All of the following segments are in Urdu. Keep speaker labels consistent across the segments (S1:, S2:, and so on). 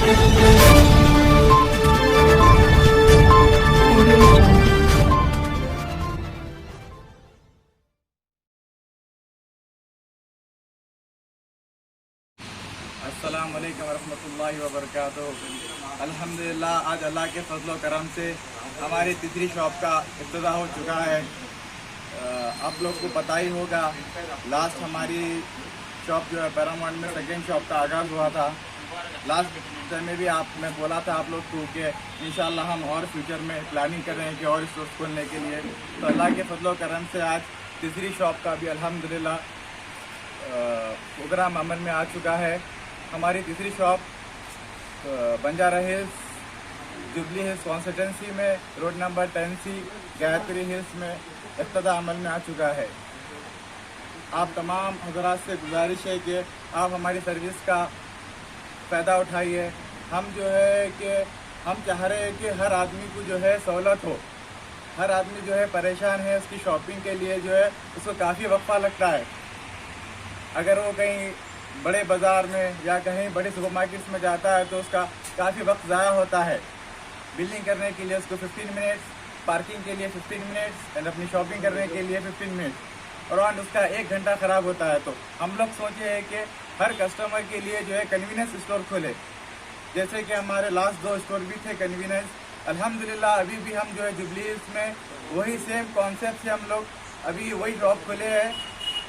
S1: السلام علیکم ورحمۃ اللہ وبرکاتہ۔ الحمدللہ آج اللہ کے فضل و کرم سے ہماری تیسری شاپ کا افتتاح ہو چکا ہے۔ آپ لوگ کو پتہ ہی ہوگا لاسٹ ہماری شاپ جو ہے پیرامونٹ میں سیکنڈ شاپ کا آغاز ہوا تھا۔ لاسٹ ٹائم میں بھی میں بولا تھا آپ لوگ کو کہ انشاءاللہ ہم اور فیوچر میں پلاننگ کر رہے ہیں کہ اور اسٹورس کھولنے کے لیے۔ تو اللہ کے فضل و کرم سے آج تیسری شاپ کا بھی الحمدللہ پروگرام عمل میں آ چکا ہے۔ ہماری تیسری shop Banjara Hills Jubilee Hills constituency میں road number 10C Gayatri Hills میں افتتاح عمل میں آ چکا ہے۔ آپ تمام حضرات سے گزارش ہے کہ آپ ہماری سروس کا فائدہ اٹھائیے۔ ہم جو ہے کہ ہم چاہ رہے ہیں کہ ہر آدمی کو جو ہے سہولت ہو۔ ہر آدمی جو ہے پریشان ہے، اس کی شاپنگ کے لیے جو ہے اس کو کافی وقفہ لگتا ہے۔ اگر وہ کہیں بڑے بازار میں یا کہیں بڑے سپر مارکیٹس میں جاتا ہے تو اس کا کافی وقت ضائع ہوتا ہے۔ بلنگ کرنے کے لیے اس کو 15 منٹس، پارکنگ کے لیے 15 منٹس اینڈ اپنی شاپنگ کرنے کے لیے 15 منٹس، اور اس کا 1 گھنٹہ خراب ہوتا ہے۔ تو ہم لوگ سوچے ہیں کہ ہر کسٹمر کے لیے جو ہے کنوینئنس اسٹور کھولے، جیسے کہ ہمارے لاسٹ 2 اسٹور بھی تھے کنوینئنس۔ الحمدللہ ابھی بھی ہم جو ہے جبلی ہلز میں وہی سیم کانسیپٹ سے ہم لوگ ابھی وہی شاپ کھولے ہیں،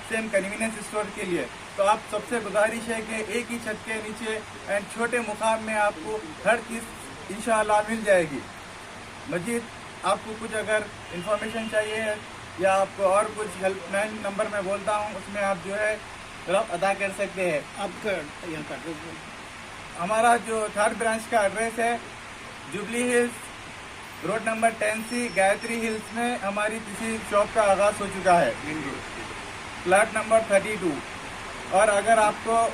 S1: سیم کنوینئنس اسٹور کے لیے۔ تو آپ سب سے گزارش ہے کہ ایک ہی چھت کے نیچے اینڈ چھوٹے مقام میں آپ کو ہر چیز انشاءاللہ مل جائے گی۔ مزید آپ کو کچھ اگر انفارمیشن چاہیے ہے یا آپ کو اور کچھ ہیلپ لائن نمبر میں بولتا ہوں، اس میں آپ جو ہے رابطہ ادا کر سکتے ہیں۔
S2: آپ کا یہاں کا
S1: ہمارا جو 3rd برانچ کا ایڈریس ہے جبلی Hills road number 10C Gayatri Hills میں ہماری تیسری شاپ کا آغاز ہو چکا ہے، فلیٹ نمبر 32۔ اور اگر آپ کو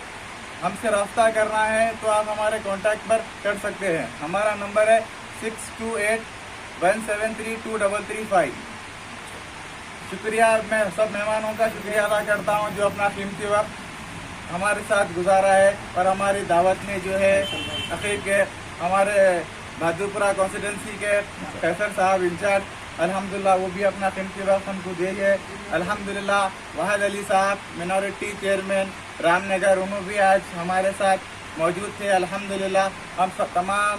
S1: ہم سے رابطہ کرنا ہے تو آپ ہمارے کانٹیکٹ پر کر سکتے ہیں۔ ہمارا نمبر ہے 6281732335۔ شکریہ، میں سب مہمانوں کا شکریہ ادا کرتا ہوں جو اپنا قیمتی وقت ہمارے ساتھ گزارا ہے، اور ہماری دعوت میں جو ہے عقیب کے ہمارے بہادرپورہ کانسٹیٹنسی کے فیصل صاحب انچارج الحمدللہ وہ بھی اپنا قیمتی وقت ہم کو دے گئے۔ الحمدللہ واحد علی صاحب منورٹی چیئرمین رام نگر انہوں بھی آج ہمارے ساتھ موجود تھے۔ الحمدللہ ہم سب تمام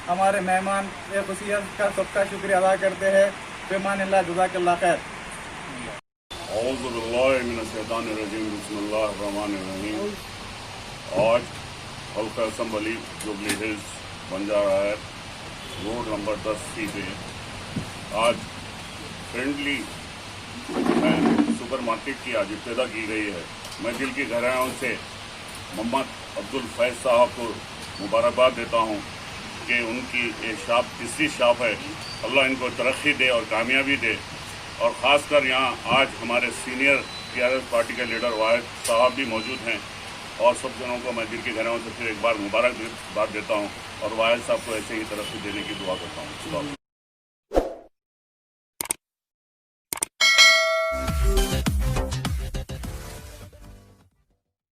S1: ہمارے مہمان خصوصیت کا سب کا شکریہ ادا کرتے ہیں۔ فیمان اللہ، جزاک اللہ خیر۔
S3: اعوذ باللہ من الشیطان الرجیم، بسم اللہ الرحمن الرحیم۔ آج حلقہ assembly جبلی Hills Banjara road number 10C پہ آج فرینڈلی سپر مارکیٹ کی آج ابتدا کی گئی ہے۔ میں دل کی گہرائیوں سے محمد عبدالفیض صاحب کو مبارکباد دیتا ہوں کہ ان کی یہ شاپ تیسری شاپ ہے۔ اللہ ان کو ترقی دے اور کامیابی دے، اور خاص کر یہاں آج ہمارے سینئر TRS پارٹی کے لیڈر واحد صاحب بھی موجود ہیں، اور سب جنوں کو میں دل کی گہرائیوں سے پھر ایک بار مبارکباد دیتا ہوں، اور واحد صاحب کو ایسے ہی ترقی دینے کی دعا کرتا ہوں۔